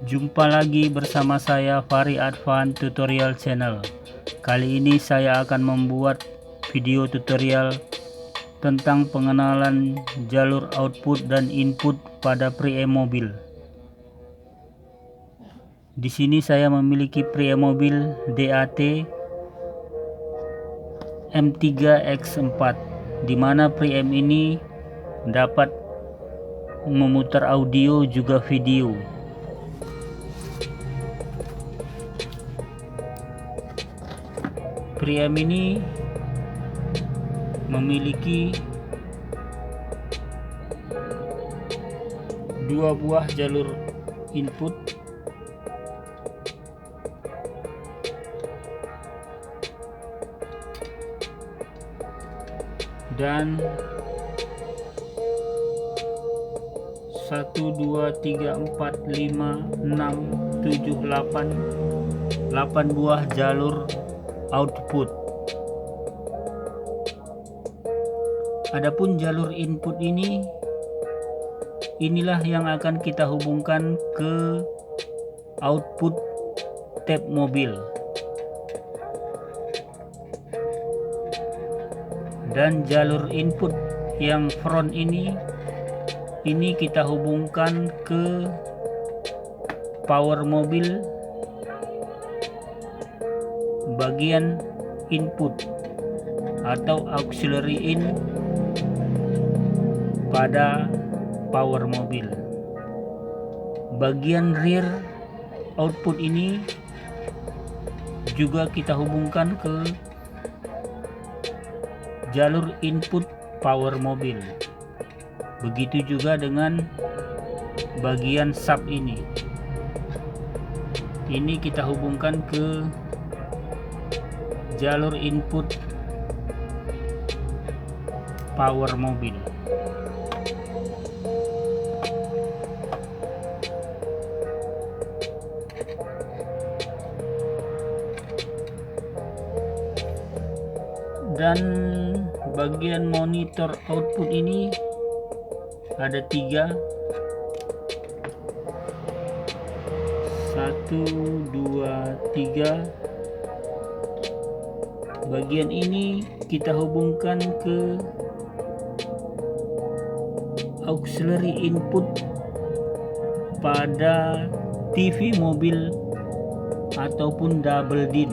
Jumpa lagi bersama saya Fahri Advan Tutorial Channel. Kali ini saya akan membuat video tutorial tentang pengenalan jalur output dan input pada preamp mobil. Di sini saya memiliki preamp mobil DAT M3X4, di mana preamp ini dapat memutar audio juga video. Preamp ini memiliki dua buah jalur input dan 1, 2, 3, 4, 5, 6, 7, 8 buah jalur output. Adapun jalur input inilah yang akan kita hubungkan ke output tab mobil, dan jalur input yang front ini kita hubungkan ke power mobil bagian input atau auxiliary in pada power mobil. Bagian rear output ini juga kita hubungkan ke jalur input power mobil. Begitu juga dengan bagian sub ini kita hubungkan ke jalur input power mobil. Dan bagian monitor output ini ada 3, 1, 2, 3. Bagian ini kita hubungkan ke auxiliary input pada TV mobil ataupun double din.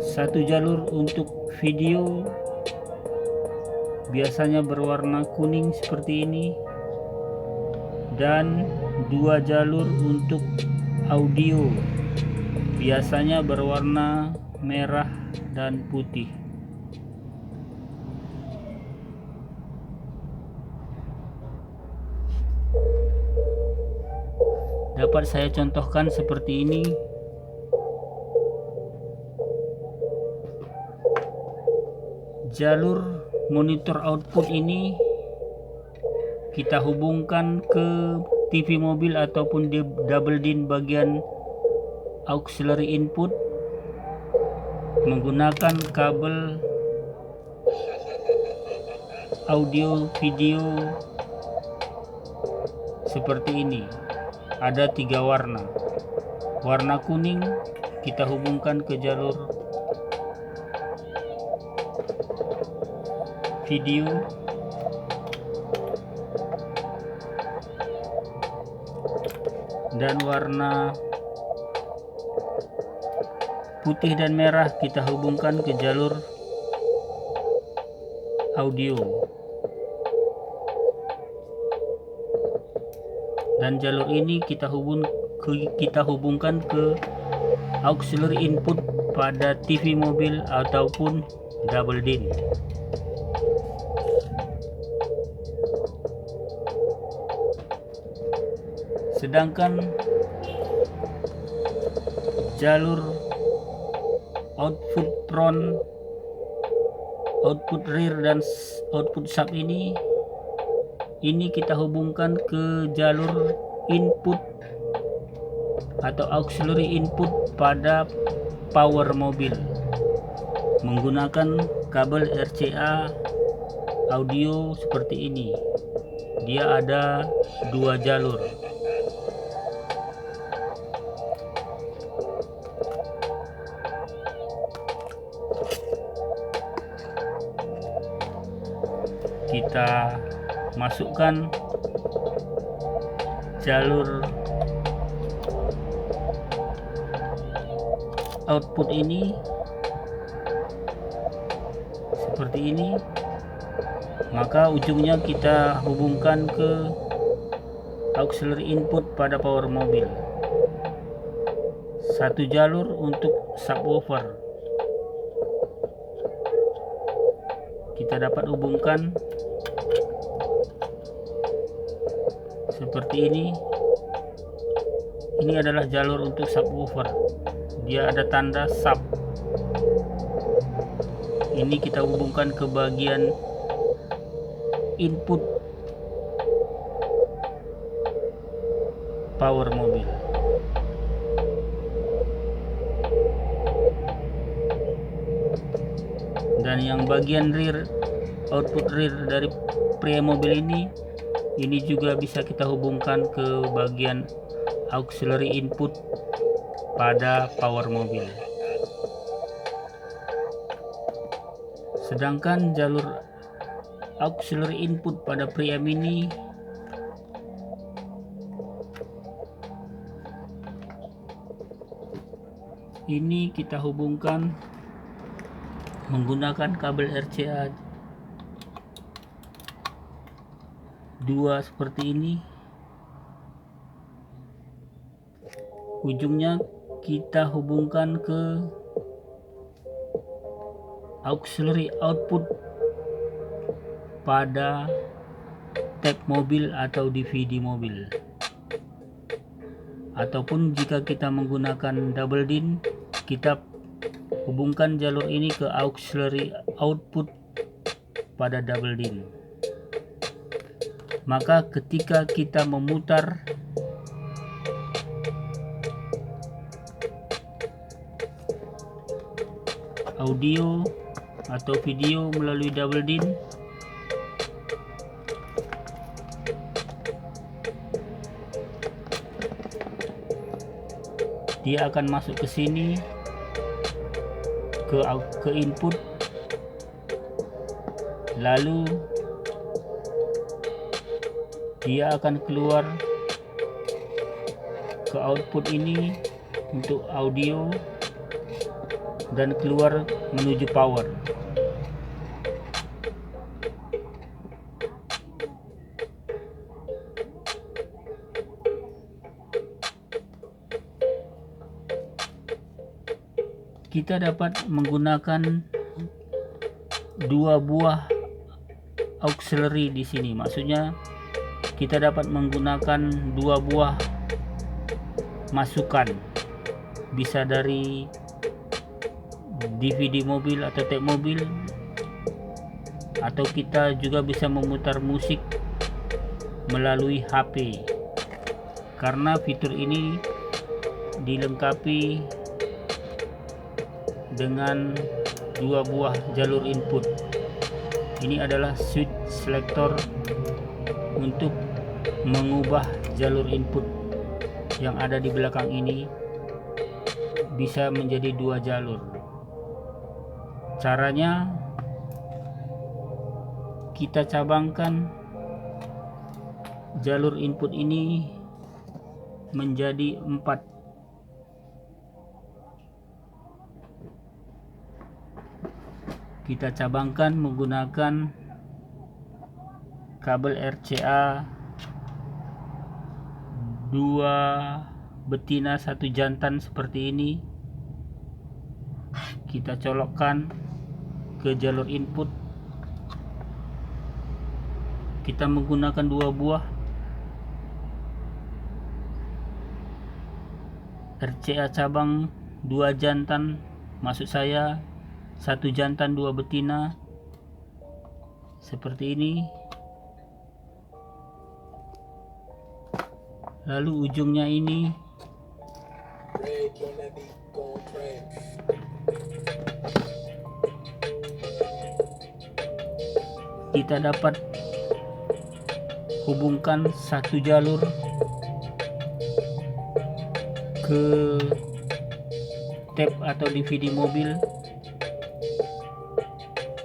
Satu jalur untuk video biasanya berwarna kuning seperti ini, dan 2 jalur untuk audio biasanya berwarna merah dan putih. Dapat saya contohkan seperti ini. Jalur monitor output ini kita hubungkan ke TV mobil ataupun di double din bagian auxiliary input menggunakan kabel audio video seperti ini. Ada 3 warna. Warna kuning kita hubungkan ke jalur video, dan warna putih dan merah kita hubungkan ke jalur audio, dan jalur ini kita hubungkan ke auxiliary input pada TV mobil ataupun double din. Sedangkan jalur output front, output rear, dan output sub ini kita hubungkan ke jalur input atau auxiliary input pada power mobil menggunakan kabel RCA audio seperti ini. dia ada 2 jalur. Kita masukkan jalur output ini seperti ini, maka ujungnya kita hubungkan ke auxiliary input pada power mobil. Satu jalur untuk subwoofer kita dapat hubungkan seperti ini. Ini adalah jalur untuk subwoofer, dia ada tanda sub. Ini kita hubungkan ke bagian input power mobil. Dan yang bagian rear, output rear dari pria mobil ini juga bisa kita hubungkan ke bagian auxiliary input pada power mobil. Sedangkan jalur auxiliary input pada preamp ini kita hubungkan menggunakan kabel RCA 2 seperti ini. Ujungnya kita hubungkan ke auxiliary output pada tape mobil atau DVD mobil. Ataupun jika kita menggunakan double DIN, kita hubungkan jalur ini ke auxiliary output pada double DIN. Maka ketika kita memutar audio atau video melalui double DIN, dia akan masuk ke sini ke input, lalu dia akan keluar ke output ini untuk audio dan keluar menuju power. Kita dapat menggunakan 2 buah auxiliary di sini. Maksudnya kita dapat menggunakan 2 buah masukan, bisa dari DVD mobil atau tape mobil, atau kita juga bisa memutar musik melalui HP. Karena fitur ini dilengkapi dengan 2 buah jalur input. Ini adalah switch selector untuk mengubah jalur input yang ada di belakang ini bisa menjadi 2 jalur. Caranya kita cabangkan jalur input ini menjadi 4. Kita cabangkan menggunakan kabel RCA 2 betina 1 jantan seperti ini. Kita colokkan ke jalur input. Kita menggunakan 2 buah RCA cabang 2 jantan, maksud saya 1 jantan 2 betina seperti ini. Lalu ujungnya ini kita dapat hubungkan satu jalur ke tape atau DVD mobil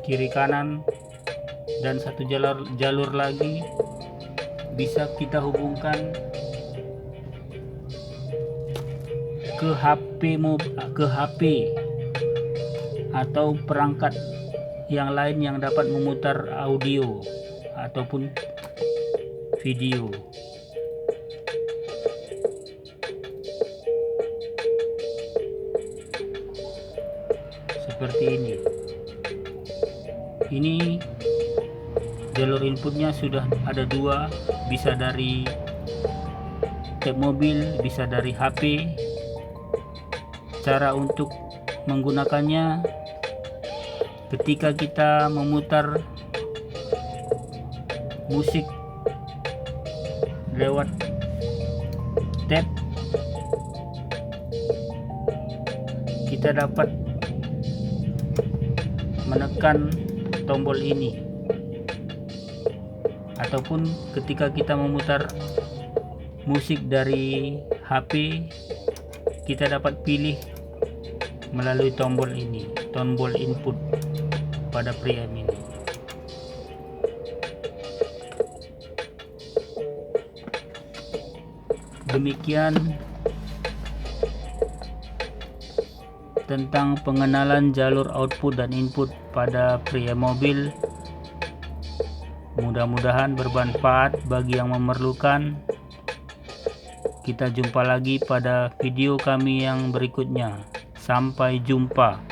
kiri kanan, dan satu jalur lagi bisa kita hubungkan ke HP atau perangkat yang lain yang dapat memutar audio ataupun video. Seperti ini. Ini jalur inputnya sudah ada dua, bisa dari tape mobil, bisa dari HP. Cara untuk menggunakannya, ketika kita memutar musik lewat tape, kita dapat menekan tombol ini, ataupun ketika kita memutar musik dari HP, kita dapat pilih melalui tombol ini, tombol input pada preamp ini. Demikian tentang pengenalan jalur output dan input pada preamp mobil. Mudah-mudahan bermanfaat bagi yang memerlukan. Kita jumpa lagi pada video kami yang berikutnya. Sampai jumpa.